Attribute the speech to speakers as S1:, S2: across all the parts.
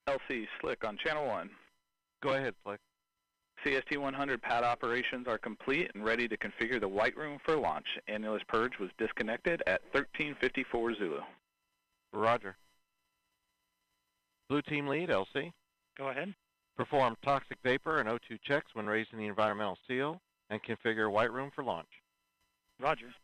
S1: LC, Slick on Channel 1.
S2: Go ahead, Slick.
S1: CST-100 pad operations are complete and ready to configure the white room for launch. Annulus purge was disconnected at 13:54 Zulu.
S2: Roger. Blue team lead, LC.
S3: Go ahead.
S2: Perform toxic vapor and O2 checks when raising the environmental seal and configure white room for launch.
S3: Roger.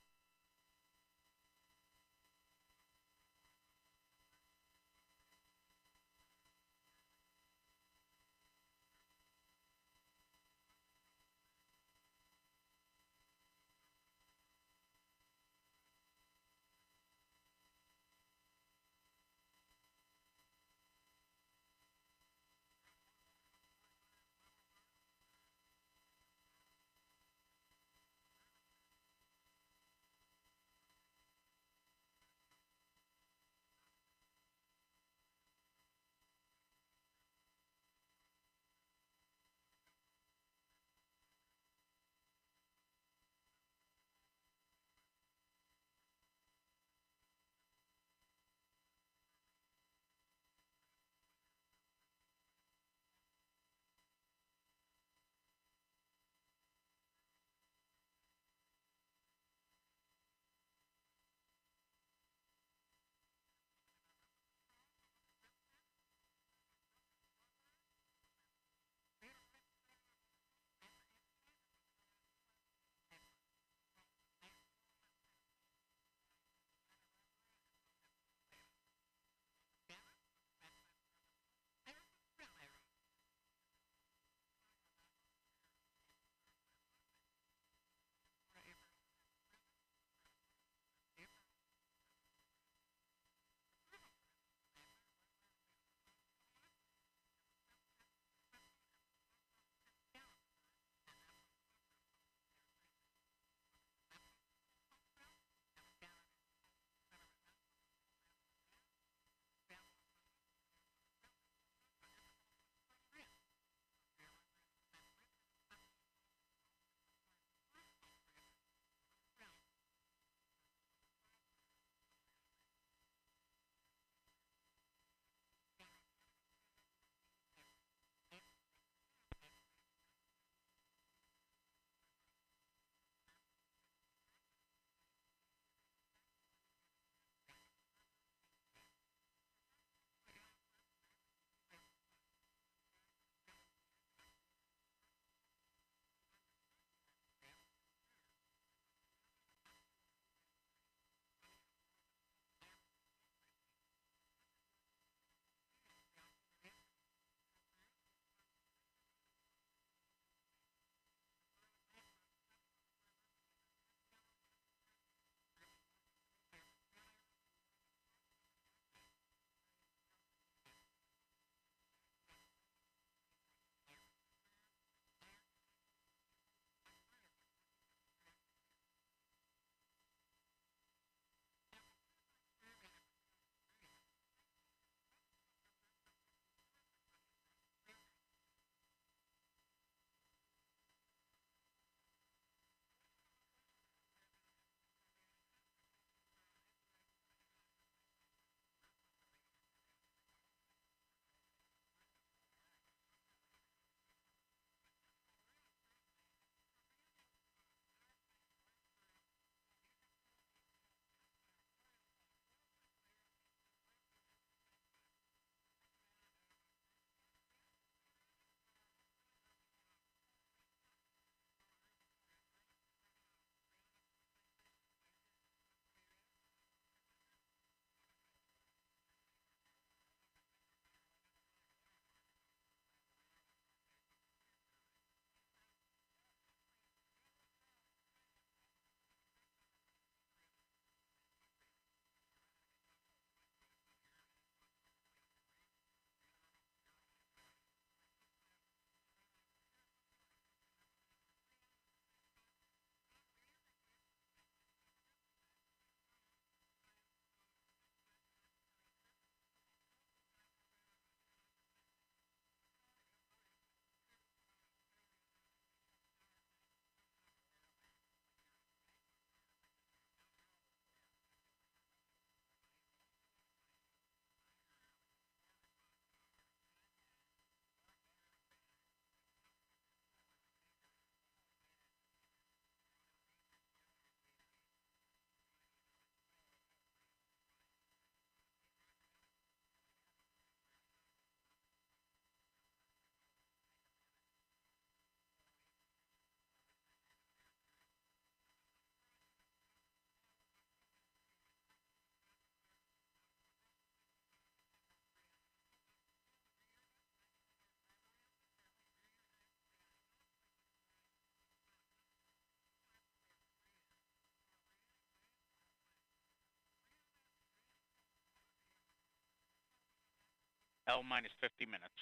S4: L minus 50 minutes.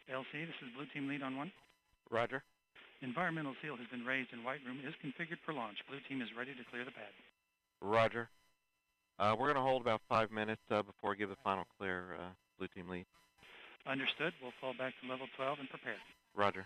S3: LC, this is Blue Team Lead on 1.
S2: Roger.
S3: Environmental seal has been raised and White Room is configured for launch. Blue Team is ready to clear the pad.
S2: Roger. We're going to hold about 5 minutes before we give the final clear, Blue Team Lead.
S3: Understood. We'll fall back to level 12 and prepare.
S2: Roger.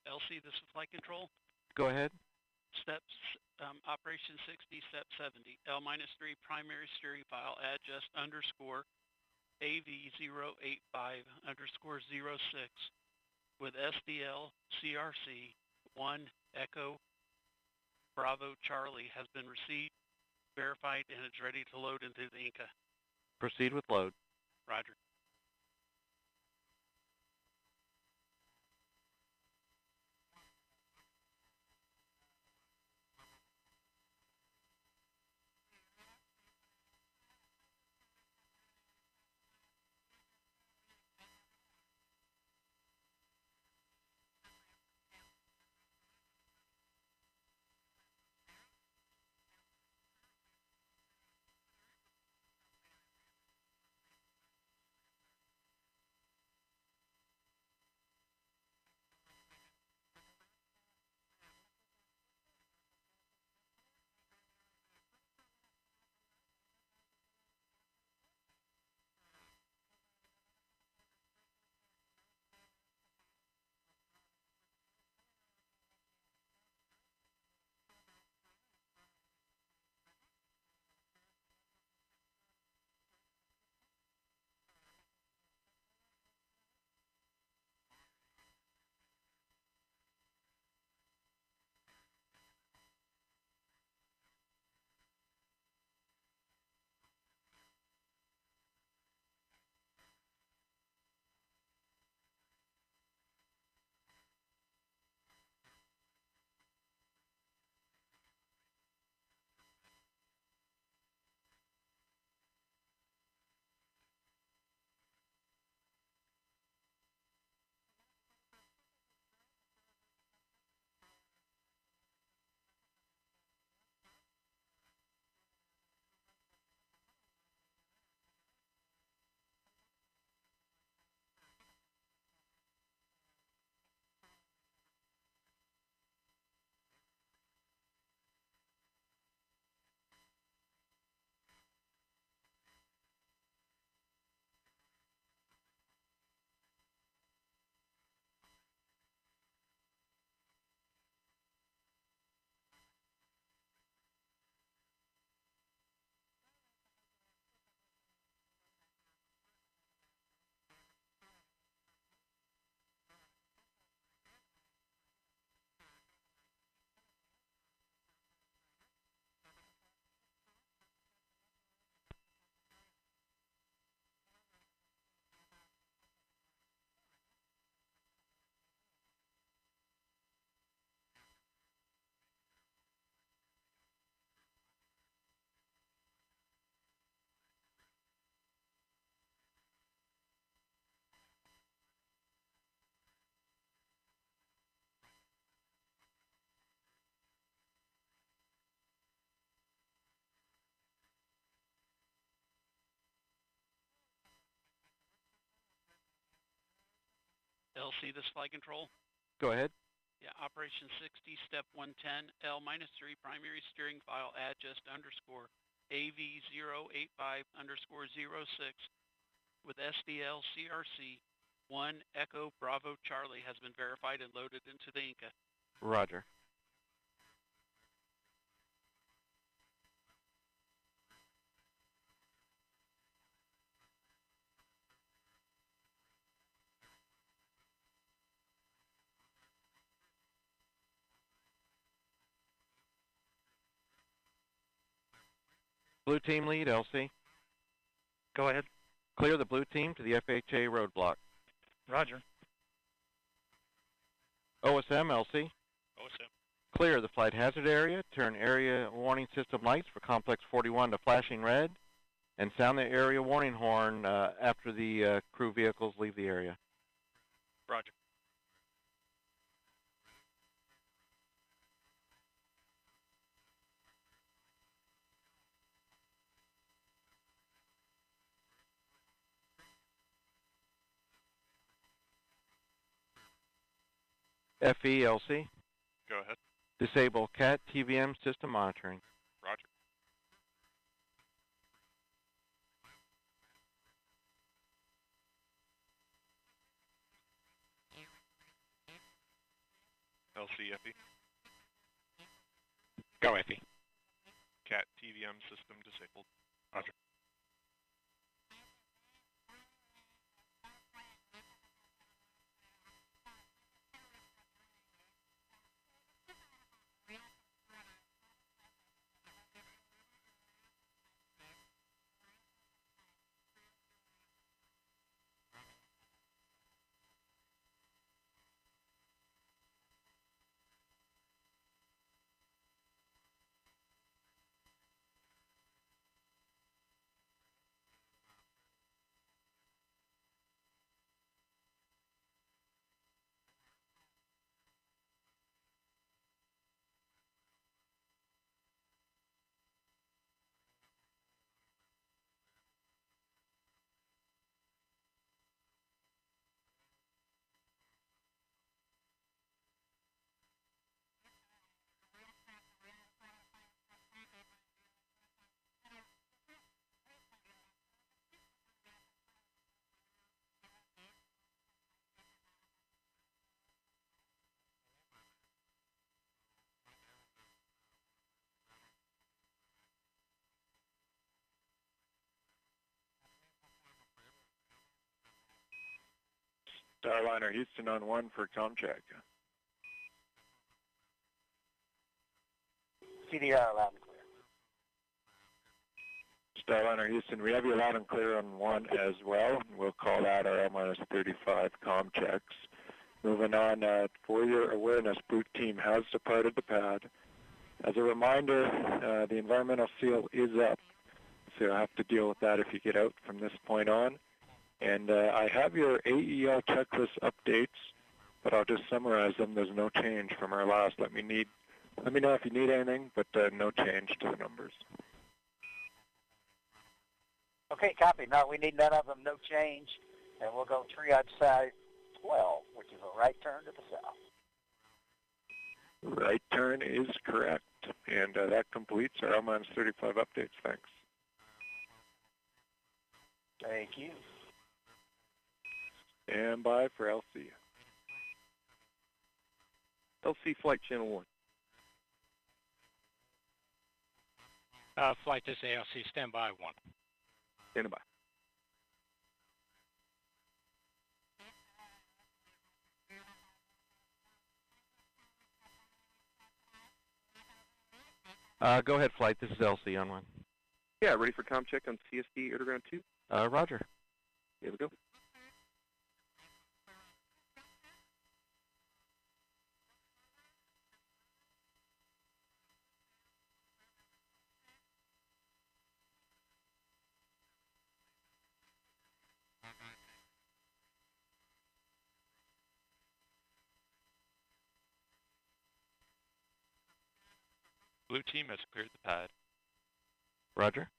S5: LC, this is Flight Control.
S2: Go ahead.
S5: Steps, Operation 60, Step 70. L-3 primary steering file, adjust underscore AV085 underscore 06 with SDL CRC 1 Echo Bravo Charlie has been received, verified, and is ready to load into the Inca.
S2: Proceed with load.
S5: Roger. LC, this flight control.
S2: Go ahead.
S5: Yeah, Operation 60, Step 110, L-3, primary steering file, adjust underscore AV085_06 with SDL CRC 1 Echo Bravo Charlie has been verified and loaded into the Inca.
S2: Roger. Blue team lead, LC.
S3: Go ahead.
S2: Clear the blue team to the FHA roadblock.
S3: Roger.
S2: OSM, LC.
S4: OSM.
S2: Clear the flight hazard area. Turn area warning system lights for complex 41 to flashing red. And sound the area warning horn after the crew vehicles leave the area.
S4: Roger.
S2: FELC.
S4: Go ahead.
S2: Disable CAT TVM system monitoring.
S4: Roger. LCFE.
S6: Go FE.
S4: CAT TVM system disabled. Roger.
S7: Starliner Houston on 1 for com check.
S8: CDR loud and clear.
S7: Starliner Houston, we have you loud and clear on 1 as well. We'll call that our L-35 com checks. Moving on, for your awareness, boot team has departed the pad. As a reminder, the environmental seal is up, so you'll have to deal with that if you get out from this point on. And I have your AEL checklist updates, but I'll just summarize them. There's no change from our last. Let me know if you need anything, but no change to the numbers.
S8: Okay, copy. No, we need none of them, no change. And we'll go triage side 12, which is a right turn to the south.
S7: Right turn is correct. And that completes our L-35 updates. Thanks.
S8: Thank you.
S7: Stand by for LC.
S9: LC Flight Channel 1.
S6: Flight this ALC, stand by 1.
S9: Standing by.
S2: Go ahead, flight. This is LC on 1.
S9: Yeah, ready for com check on CSD Air to Ground 2.
S2: Roger.
S9: Here we go.
S4: Blue team has cleared the pad.
S2: Roger.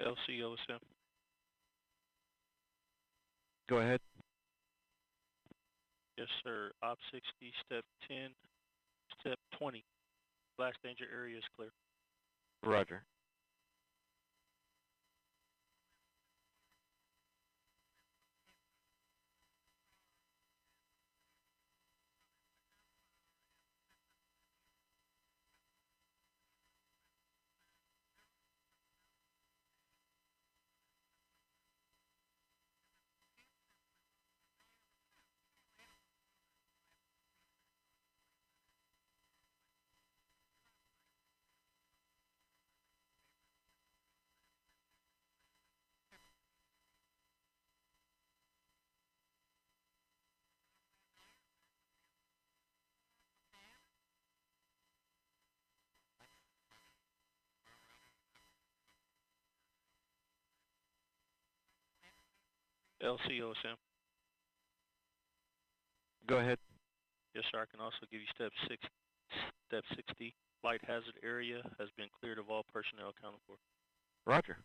S5: LCOSM.
S2: Go ahead.
S5: Yes, sir. Op 60, step 10, step 20. Blast danger area is clear.
S2: Roger.
S5: LCOSM.
S2: Go ahead.
S5: Yes, sir. I can also give you step 60. Flight hazard area has been cleared of all personnel accounted for.
S2: Roger.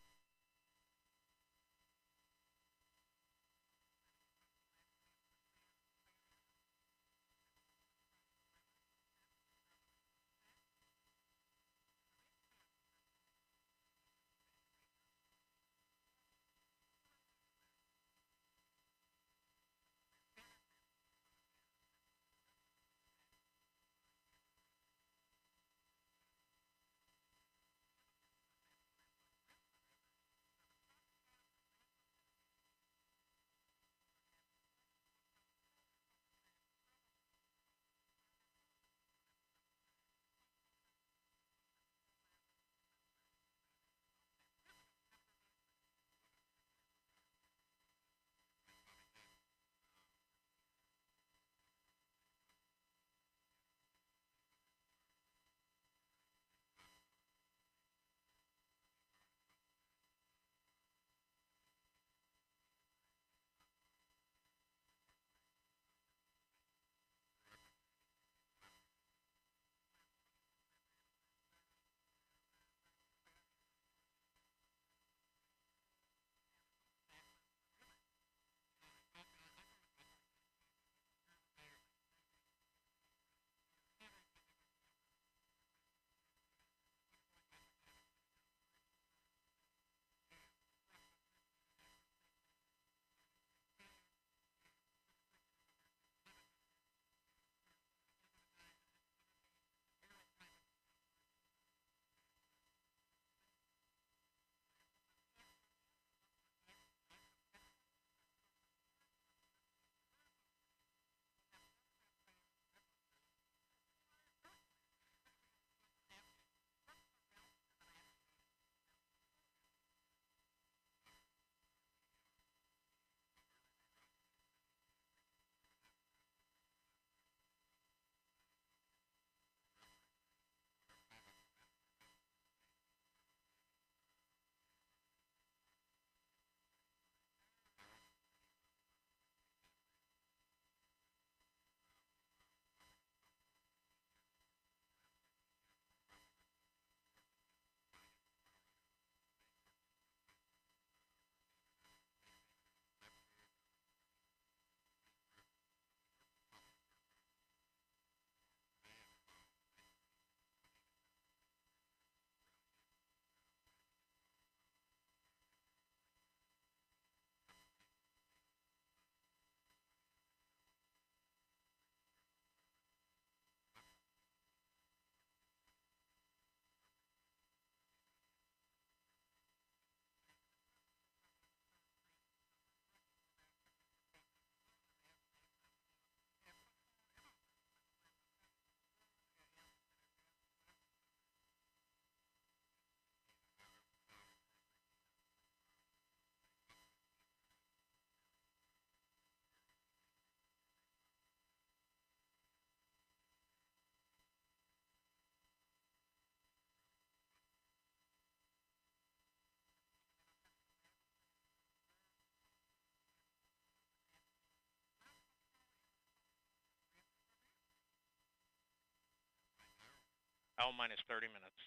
S5: Hour minus 30 minutes.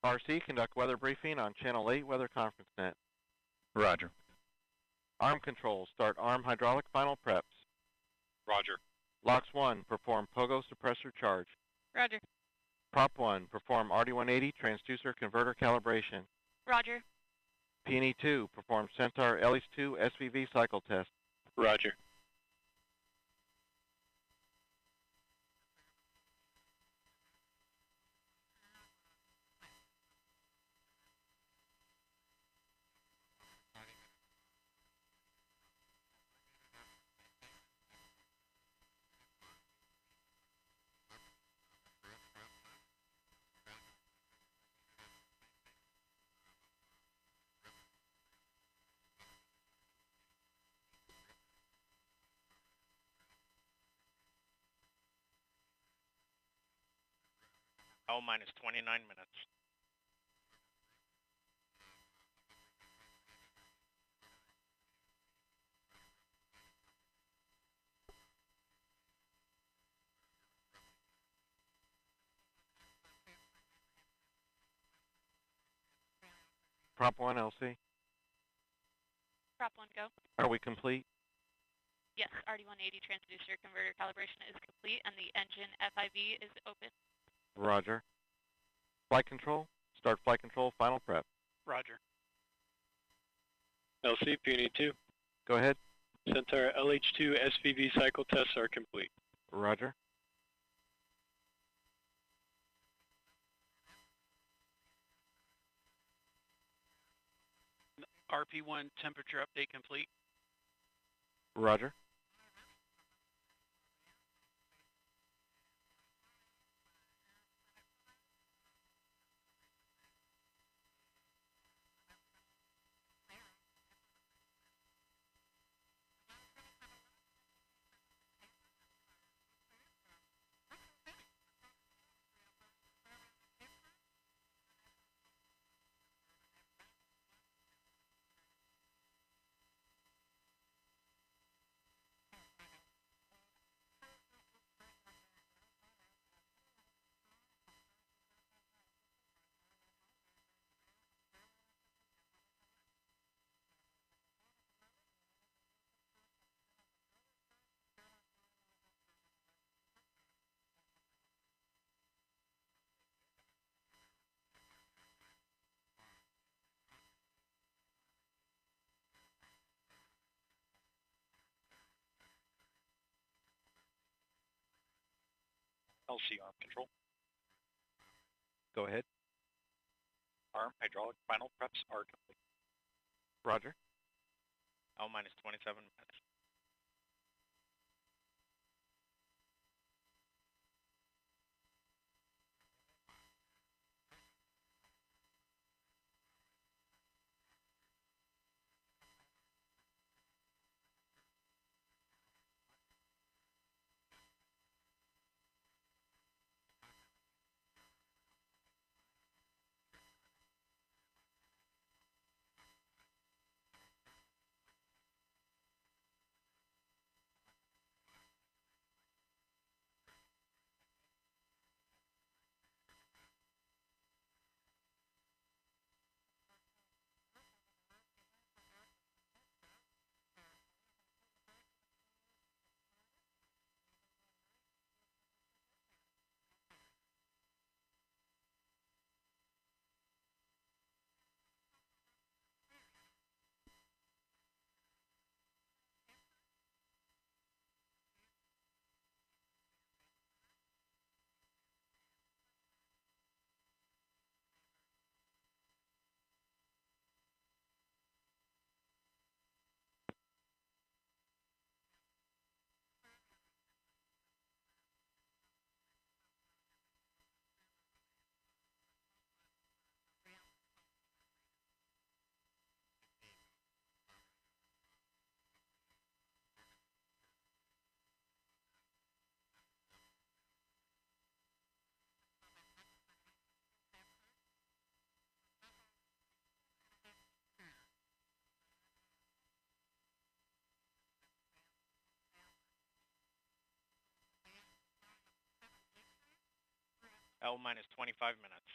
S2: RC, conduct weather briefing on Channel 8 Weather Conference Net.
S1: Roger.
S2: Arm control, start arm hydraulic final preps.
S4: Roger.
S2: LOX 1, perform pogo suppressor charge.
S6: Roger.
S2: Prop 1, perform RD-180 transducer converter calibration.
S6: Roger.
S2: P&E 2, perform Centaur LH2 SVV cycle test.
S9: Roger.
S4: L minus 29 minutes.
S2: Prop 1 LC.
S6: Prop 1, go.
S2: Are we complete?
S6: Yes, RD-180 transducer converter calibration is complete and the engine FIV is open.
S2: Roger. Flight control, start flight control final prep.
S5: Roger.
S9: LC, P&E 2.
S2: Go ahead.
S9: Centaur LH2 SVV cycle tests are complete.
S2: Roger.
S5: RP1 temperature update complete.
S2: Roger.
S4: LC arm control.
S2: Go ahead.
S4: Arm hydraulic final preps are complete.
S2: Roger.
S4: L minus 27 minutes. L minus 25 minutes.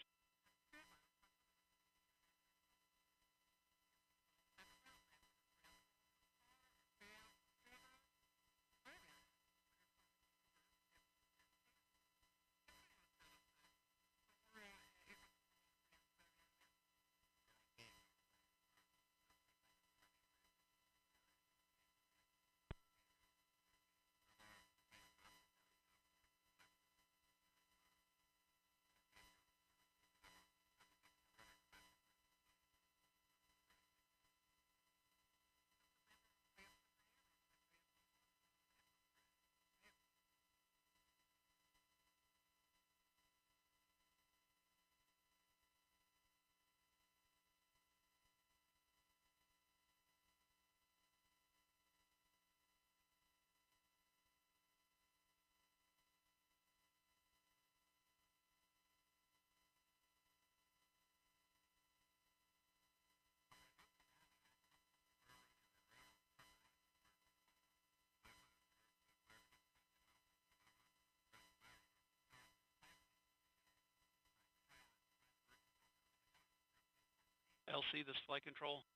S5: LC, this is flight control.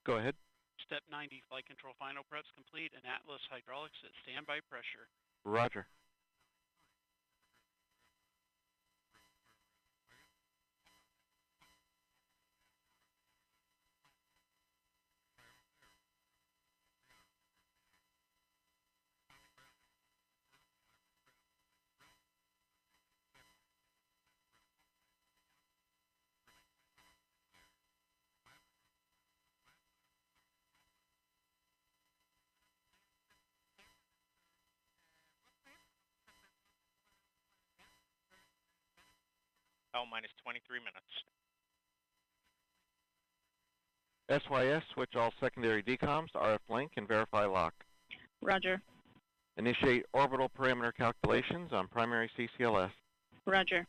S2: Go ahead.
S5: Step 90, flight control final preps complete, and Atlas hydraulics at standby pressure.
S2: Roger.
S10: L minus 23 minutes.
S2: SYS, switch all secondary decoms to RF link and verify lock.
S11: Roger.
S2: Initiate orbital parameter calculations on primary CCLS.
S11: Roger.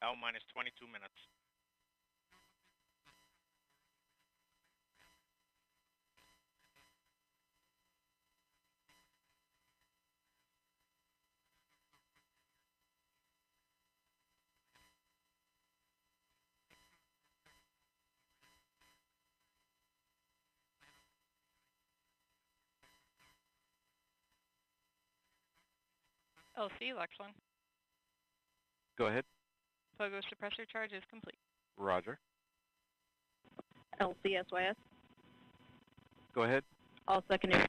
S10: L minus 22 minutes.
S6: LC, Lex 1.
S2: Go ahead.
S6: Pogo suppressor charge is complete.
S2: Roger.
S11: LCSYS.
S2: Go ahead.
S11: All secondary.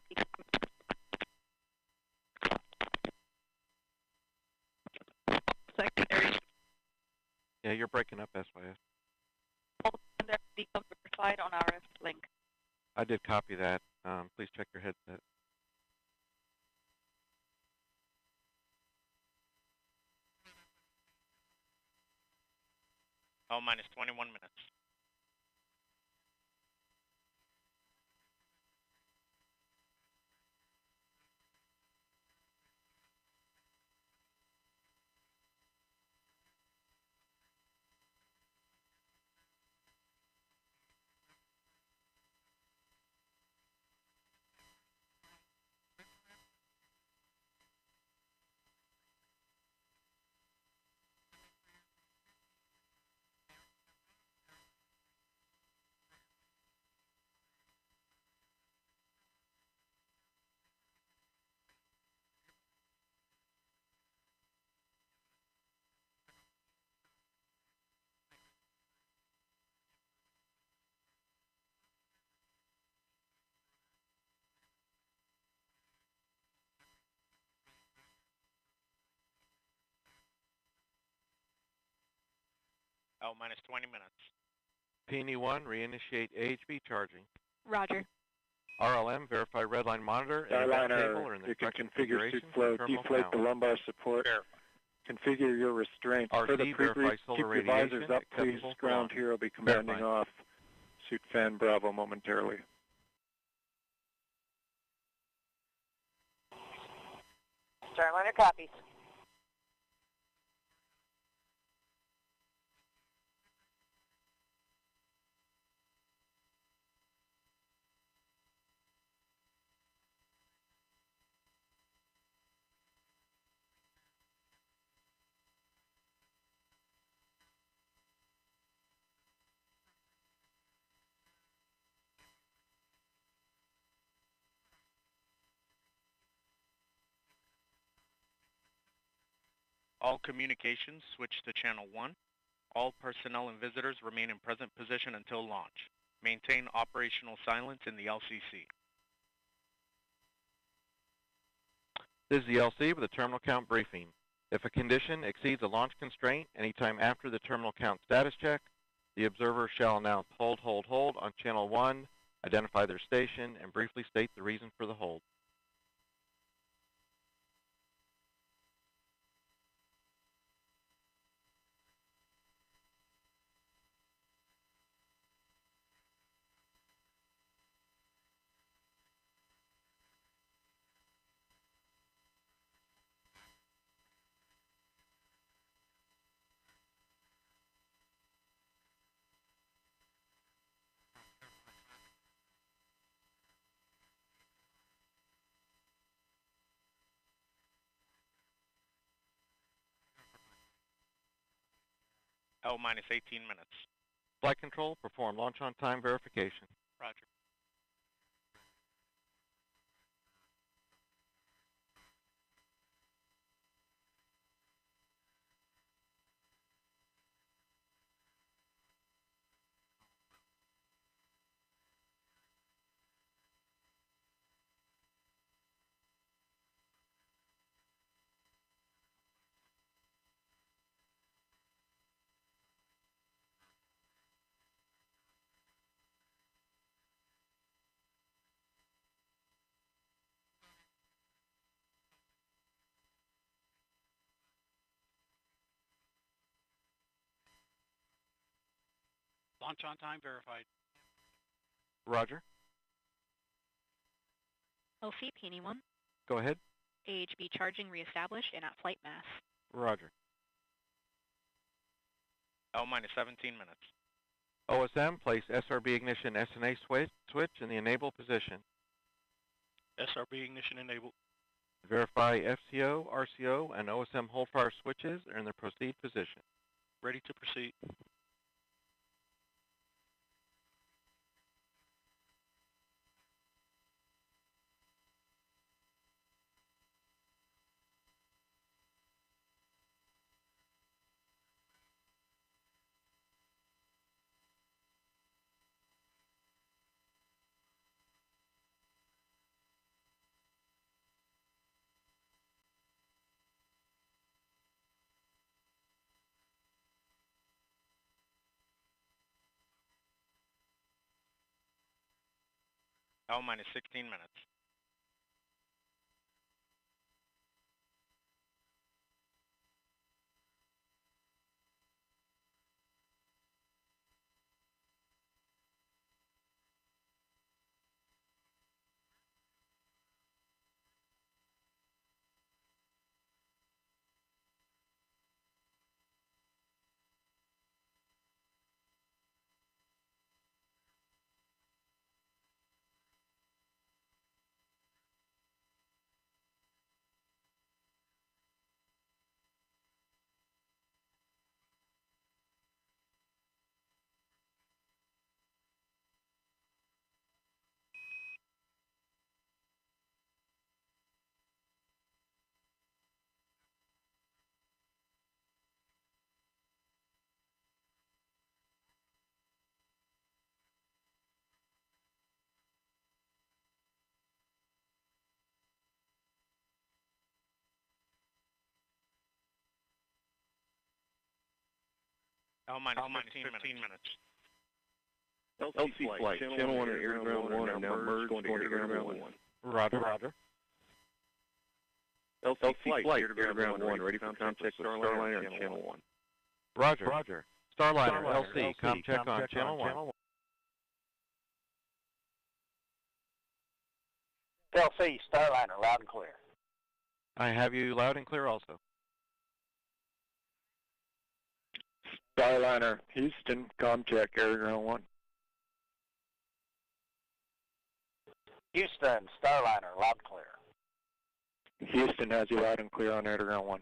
S11: Secondary.
S2: Yeah, you're breaking up, SYS.
S11: All secondary decoms verified on RF link.
S2: I did copy that. Please check your headset.
S10: L minus 21 minutes. L minus 20 minutes.
S2: PNE1, reinitiate AHB charging.
S6: Roger.
S2: RLM, verify redline monitor and event table or in the
S7: you can
S2: correct
S7: configure suit
S2: configuration
S7: flow,
S2: for terminal
S7: deflate
S2: count.
S7: the lumbar support, configure your restraints.
S2: RC,
S7: For the
S2: verify
S7: keep
S2: solar
S7: your visors
S2: radiation,
S7: up, please.
S2: acceptable for
S7: Ground
S2: launch.
S7: here will be commanding
S2: Verified.
S7: off. Suit fan Bravo momentarily.
S8: Starliner copies.
S10: All communications switch to channel 1. All personnel and visitors remain in present position until launch. Maintain operational silence in the LCC.
S2: This is the LC with a terminal count briefing. If a condition exceeds a launch constraint anytime after the terminal count status check, The observer shall announce hold, hold, hold on channel 1, identify their station, and briefly state the reason for the hold.
S10: L minus 18 minutes.
S2: Flight control, perform launch on time verification.
S5: Roger. Launch on time verified.
S2: Roger.
S12: LC Peony 1.
S2: Go ahead.
S12: AHB charging reestablished and at flight mass.
S2: Roger.
S10: L minus 17 minutes.
S2: OSM, place SRB ignition SNA switch in the enable position.
S4: SRB ignition enabled.
S2: Verify FCO, RCO, and OSM hold fire switches are in the proceed position.
S4: Ready to proceed.
S10: L minus 16 minutes. L minus 15 minutes.
S7: LC flight, channel 1 and air to ground 1 are now merged going to air to ground 1.
S2: Roger, roger.
S7: LC flight, air to ground 1, ready for contact Starliner on channel 1.
S2: Roger, roger. Starliner, LC, com check on channel 1.
S8: LC, Starliner, loud and clear.
S2: I have you loud and clear also.
S7: Starliner, Houston, ComTech, air to ground 1.
S8: Houston, Starliner, loud and clear.
S7: Houston has you loud and clear on air to ground 1.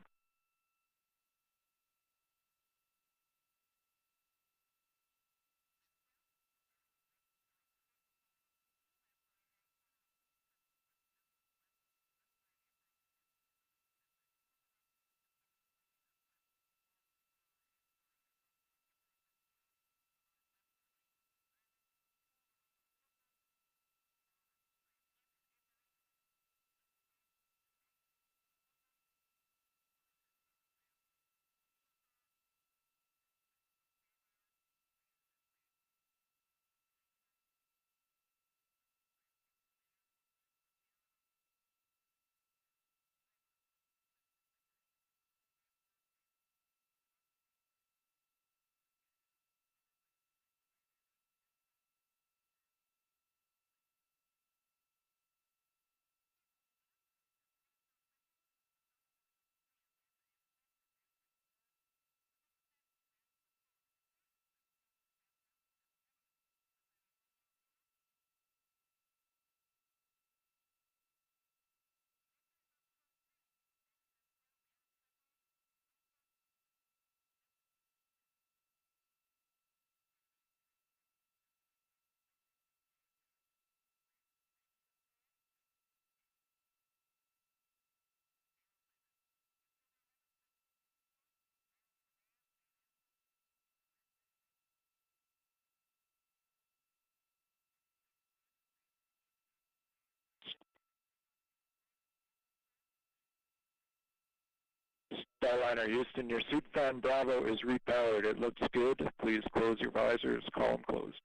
S7: Starliner Houston, your suit fan Bravo is repowered. It looks good. Please close your visors. Column closed.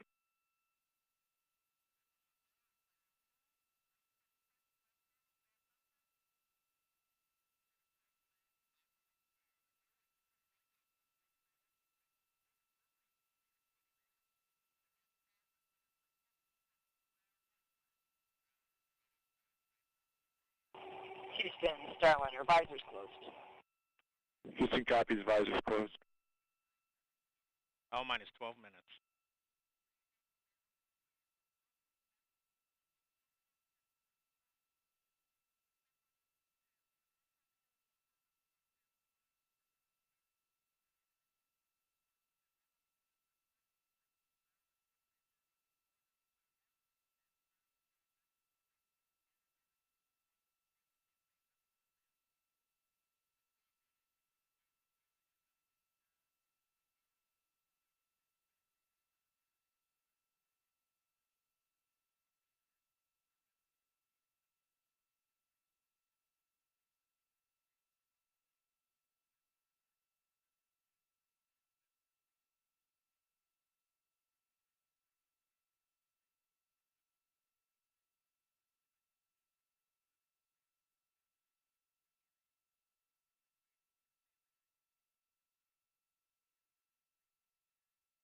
S8: Houston, Starliner, visors closed.
S7: Houston copies, visors closed.
S10: L minus 12 minutes.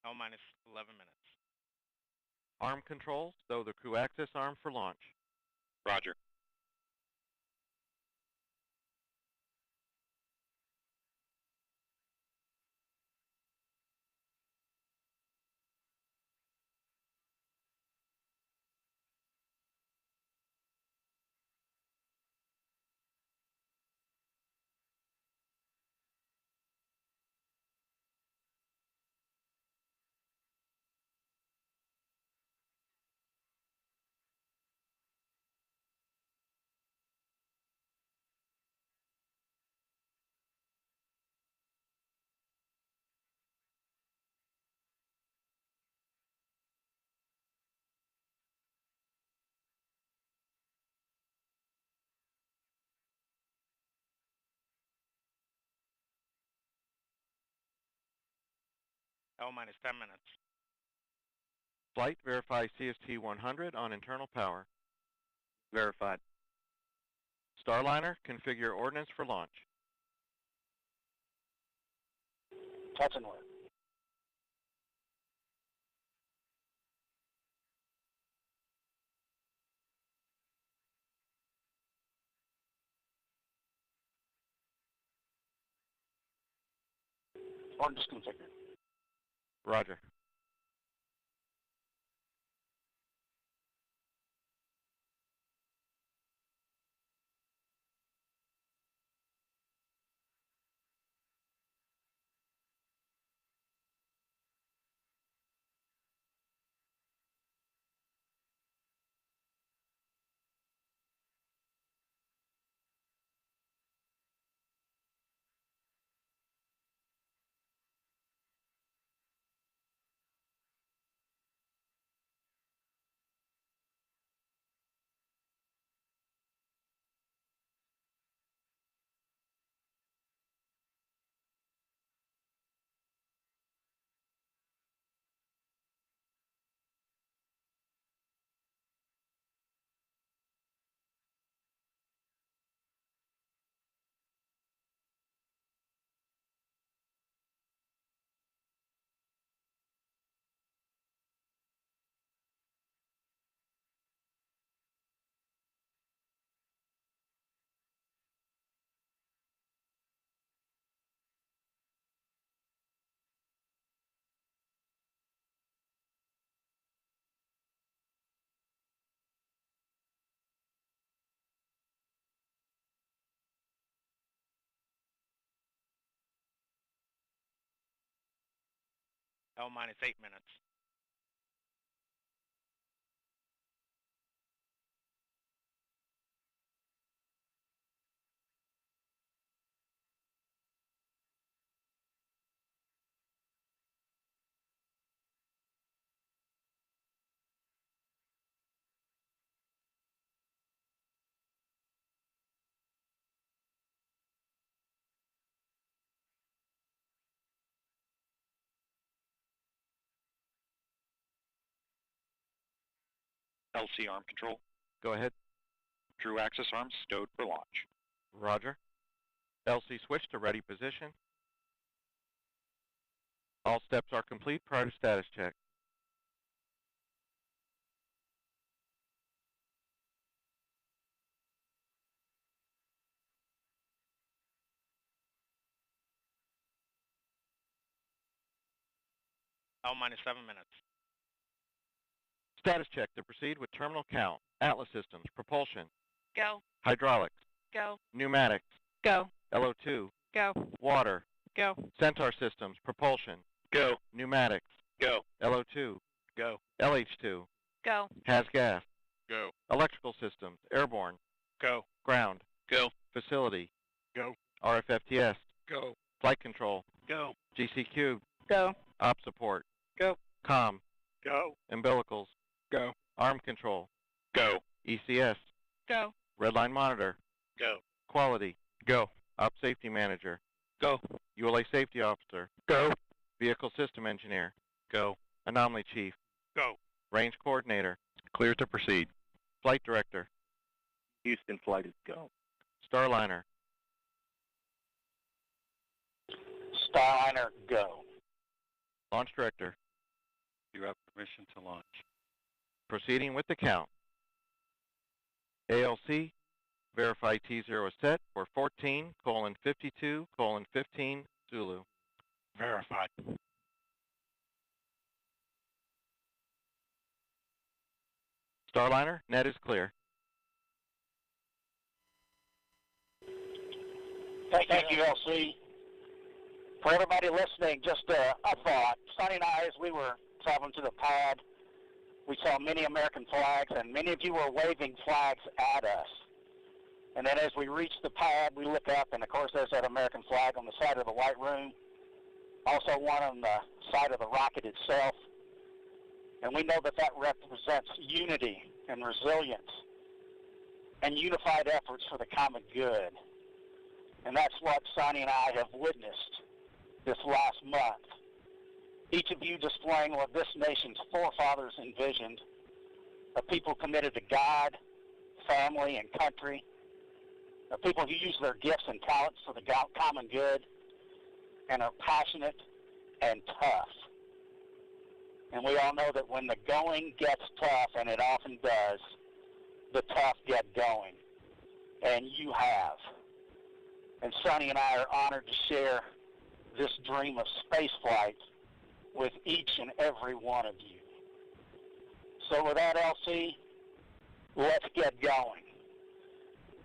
S10: L minus 11 minutes.
S2: Arm control, stow the crew access arm for launch.
S4: Roger.
S10: L minus 10 minutes.
S2: Flight, verify CST 100 on internal power.
S1: Verified.
S2: Starliner, configure ordnance for launch.
S8: Touch and work. Ordnance configured.
S2: Roger.
S10: L minus 8 minutes.
S13: LC arm control.
S2: Go ahead.
S13: True axis arms stowed for launch.
S2: Roger. LC switch to ready position. All steps are complete prior to status check.
S10: L minus 7 minutes.
S2: Status check to proceed with terminal count. Atlas systems, propulsion,
S6: Go.
S2: hydraulics,
S6: Go.
S2: pneumatics,
S11: Go.
S2: LO2,
S11: Go.
S2: water,
S11: Go.
S2: Centaur systems, propulsion,
S13: Go.
S2: pneumatics,
S13: Go.
S2: LO2,
S13: Go.
S2: LH2,
S6: Go.
S2: has gas,
S13: Go.
S2: electrical systems, airborne,
S13: Go.
S2: ground,
S13: Go.
S2: facility,
S13: Go.
S2: RFFTS,
S13: Go.
S2: flight control,
S13: Go.
S2: GCQ,
S11: Go.
S2: op support,
S13: Go.
S2: comm,
S13: Go.
S2: umbilicals,
S13: Go.
S2: arm control,
S13: Go.
S2: ECS,
S6: Go.
S2: redline monitor,
S13: Go.
S2: quality,
S13: Go.
S2: op safety manager,
S13: Go.
S2: ULA safety officer,
S13: Go.
S2: vehicle system engineer,
S13: Go.
S2: anomaly chief,
S13: Go.
S2: range coordinator,
S13: Clear to proceed.
S2: flight director,
S13: Houston flight is go.
S2: Starliner,
S8: Starliner, go.
S2: launch director,
S13: You have permission to launch.
S2: proceeding with the count. ALC, verify T0 is set for 14:52:15 Zulu.
S13: Verified.
S2: Starliner, net is clear.
S8: Thank you, LC. For everybody listening, just a thought. Sonny and I, as we were traveling to the pad, we saw many American flags, and many of you were waving flags at us. And then as we reached the pad, we look up, and of course there's that American flag on the side of the White Room, also one on the side of the rocket itself. And we know that that represents unity and resilience and unified efforts for the common good. And that's what Sonny and I have witnessed this last month. Each of you displaying what this nation's forefathers envisioned, a people committed to God, family, and country, a people who use their gifts and talents for the common good, and are passionate and tough. And we all know that when the going gets tough, and it often does, the tough get going. And you have. And Sonny and I are honored to share this dream of spaceflight with each and every one of you. So with that, LC, let's get going.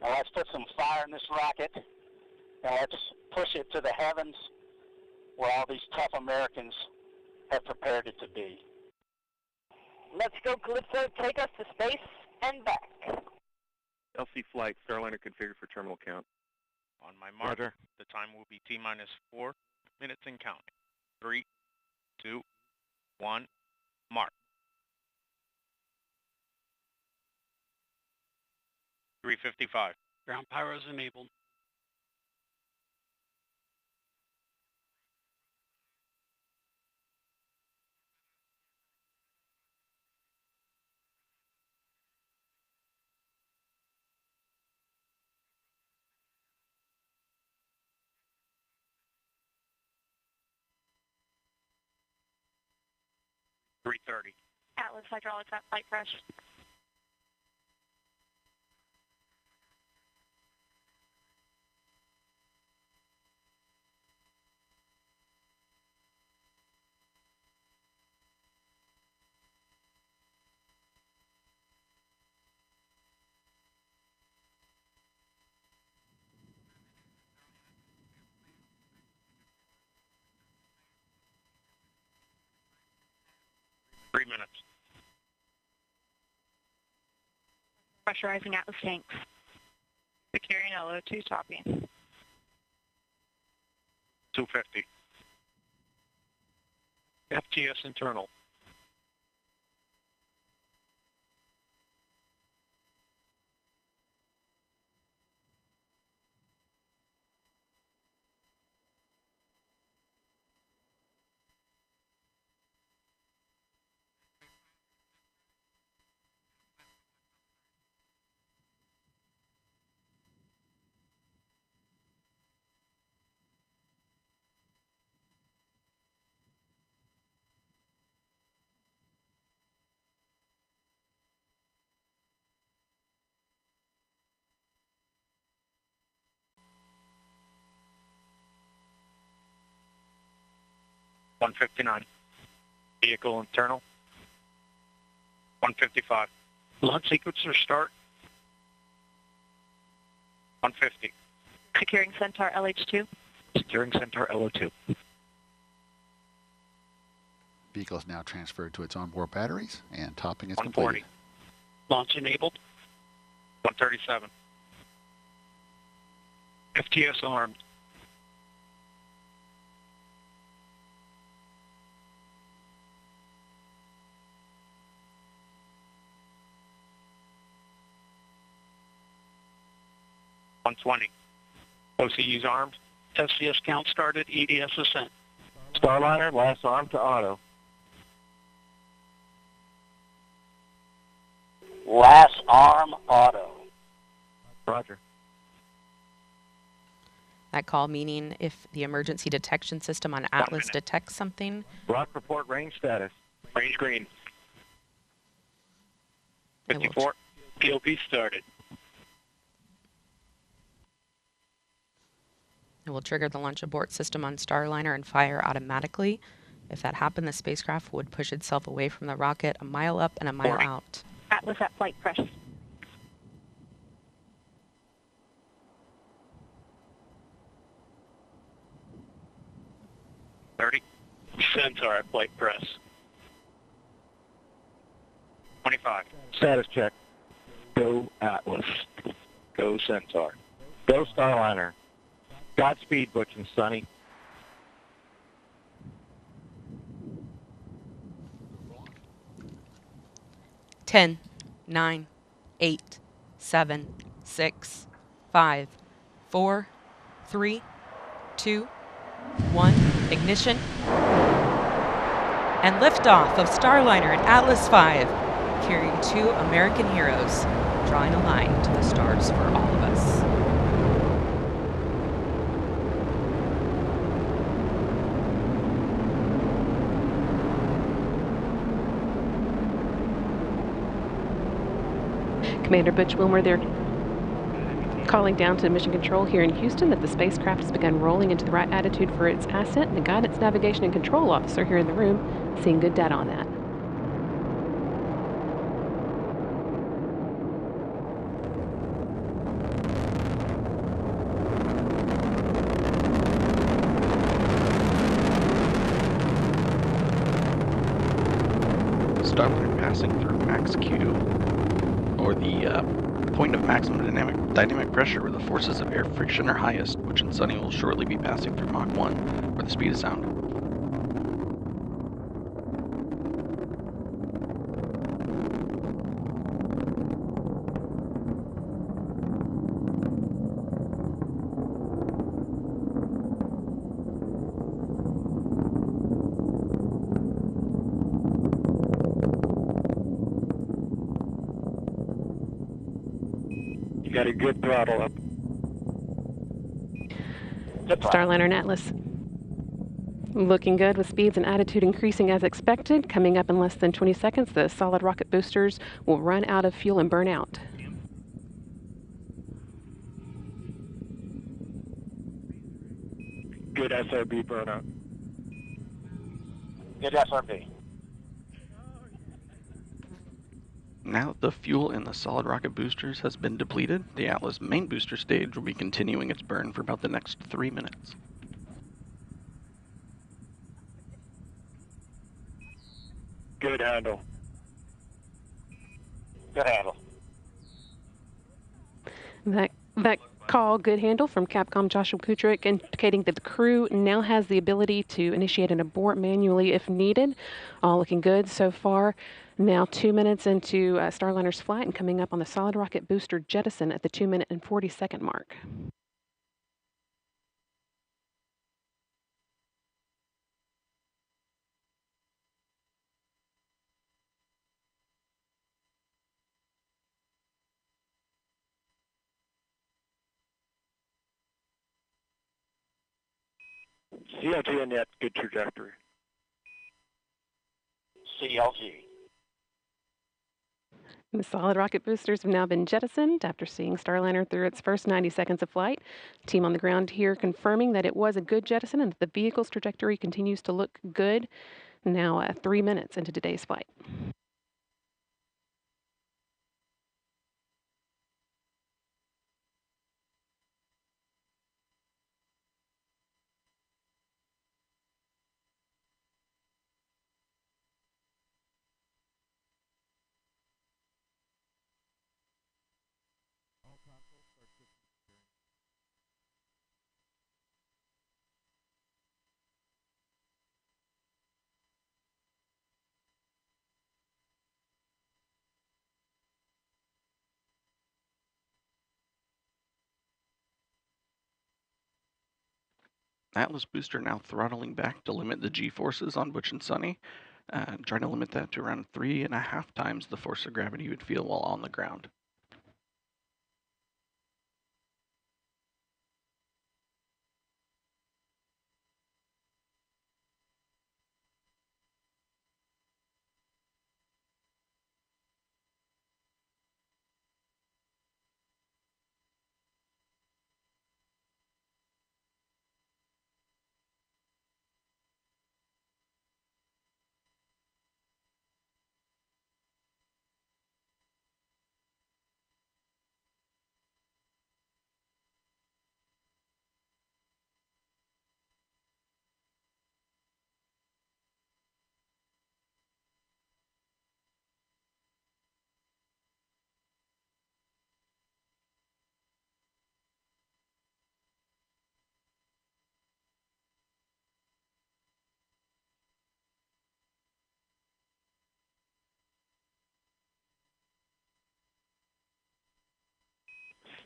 S8: Now let's put some fire in this rocket, and let's push it to the heavens where all these tough Americans have prepared it to be.
S11: Let's go, Calypso. Take us to space and back.
S13: LC flight, Starliner configured for terminal count.
S10: On my mark,
S2: Roger.
S10: the time will be T-minus 4 minutes and counting. 3, 2, 1, mark. 3:55.
S5: Ground pyros enabled.
S13: .330.
S6: Atlas hydraulics at flight crash.
S13: Three minutes.
S12: Pressurizing Atlas tanks.
S11: Securing LO2 topping.
S13: 250. FTS internal.
S10: 159. Vehicle internal. 155.
S5: Launch sequencer start.
S10: 150.
S11: Securing Centaur LH2.
S10: Securing Centaur LO2.
S14: Vehicle is now transferred to its onboard batteries, and topping is
S10: 140.
S14: completed.
S5: Launch enabled.
S10: 137.
S5: FTS armed.
S10: OCU's armed.
S5: FCS count started. EDS ascent.
S2: Starliner, last arm to auto.
S8: Last arm auto.
S2: Roger.
S15: That call meaning if the emergency detection system on Atlas detects something.
S2: Rock report range status.
S10: Range green.
S15: It will
S10: 54.
S9: POP started.
S15: It will trigger the launch abort system on Starliner and fire automatically. If that happened, the spacecraft would push itself away from the rocket a mile up and a mile out.
S11: Atlas at flight press.
S10: 30.
S9: Centaur at flight press.
S10: 25.
S2: Status check. Go Atlas. Go Centaur. Go Starliner. Godspeed, Butch and Sonny.
S15: Ten, 9, 8, 7, 6, 5, 4, 3, 2, 1. Ignition. And liftoff of Starliner and Atlas V, carrying 2 American heroes, drawing a line to the stars for all of us.
S16: Commander Butch Wilmer, they're calling down to Mission Control here in Houston that the spacecraft has begun rolling into the right attitude for its ascent, and the Guidance, Navigation, and Control Officer here in the room seeing good data on that.
S17: Starliner passing through Max-Q, or the point of maximum dynamic pressure where the forces of air friction are highest, which in Sunny will shortly be passing through Mach 1, where the speed of sound.
S7: Got a good throttle up.
S16: Starliner and Atlas looking good with speeds and attitude increasing as expected. Coming up in less than 20 seconds, the solid rocket boosters will run out of fuel and burn out.
S7: Good SRB burnout.
S8: Good SRB.
S17: Now that the fuel in the solid rocket boosters has been depleted, the Atlas main booster stage will be continuing its burn for about the next 3 minutes.
S7: Good handle.
S8: Good handle.
S16: That call, good handle, from Capcom Joshua Kutrick, indicating that the crew now has the ability to initiate an abort manually if needed. All looking good so far. Now 2 minutes into Starliner's flight and coming up on the solid rocket booster jettison at the 2 minute and 40-second mark.
S7: CLG and yet good trajectory.
S8: CLG.
S16: The solid rocket boosters have now been jettisoned after seeing Starliner through its first 90 seconds of flight. Team on the ground here confirming that it was a good jettison and that the vehicle's trajectory continues to look good. Now 3 minutes into today's flight.
S17: Atlas booster now throttling back to limit the G-forces on Butch and Sunny, trying to limit that to around 3.5 times the force of gravity you would feel while on the ground.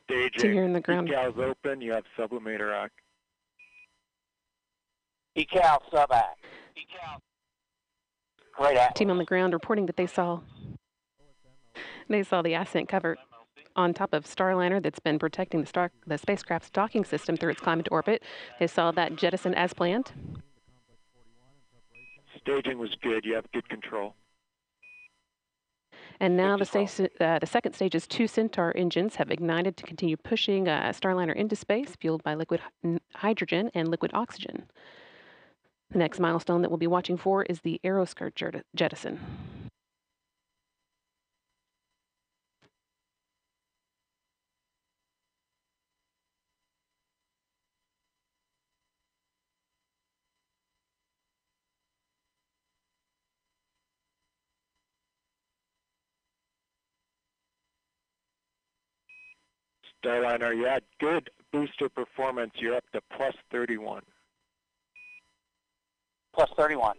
S7: Staging.
S16: Here in the ground.
S7: Decals open. You have sublimator act.
S8: Decal sub-act. Great act.
S16: Team on the ground reporting that they saw the Ascent cover on top of Starliner that's been protecting the spacecraft's docking system through its climb into orbit. They saw that jettison as planned.
S7: Staging was good. You have good control.
S16: And now the second stage's 2 Centaur engines have ignited to continue pushing Starliner into space, fueled by liquid hydrogen and liquid oxygen. The next milestone that we'll be watching for is the aeroskirt jettison.
S7: Starliner, you had good booster performance. You're up to plus 31.
S8: Plus 31.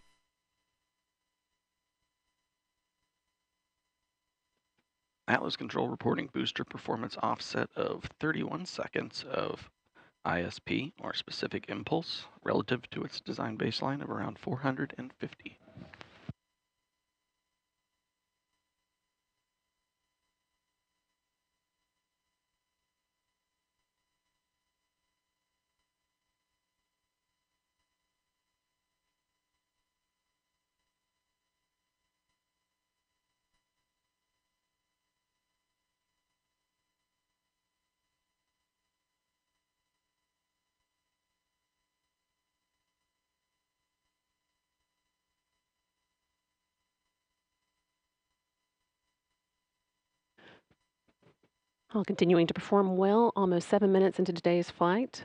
S17: Atlas Control reporting booster performance offset of 31 seconds of ISP, or specific impulse, relative to its design baseline of around 450.
S16: All continuing to perform well, almost 7 minutes into today's flight.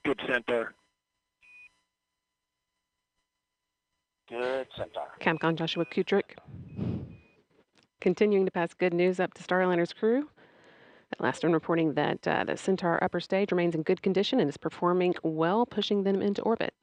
S7: Good Centaur.
S8: Good Centaur.
S16: Capcom Joshua Kutrick continuing to pass good news up to Starliner's crew. Last one reporting that the Centaur upper stage remains in good condition and is performing well, pushing them into orbit.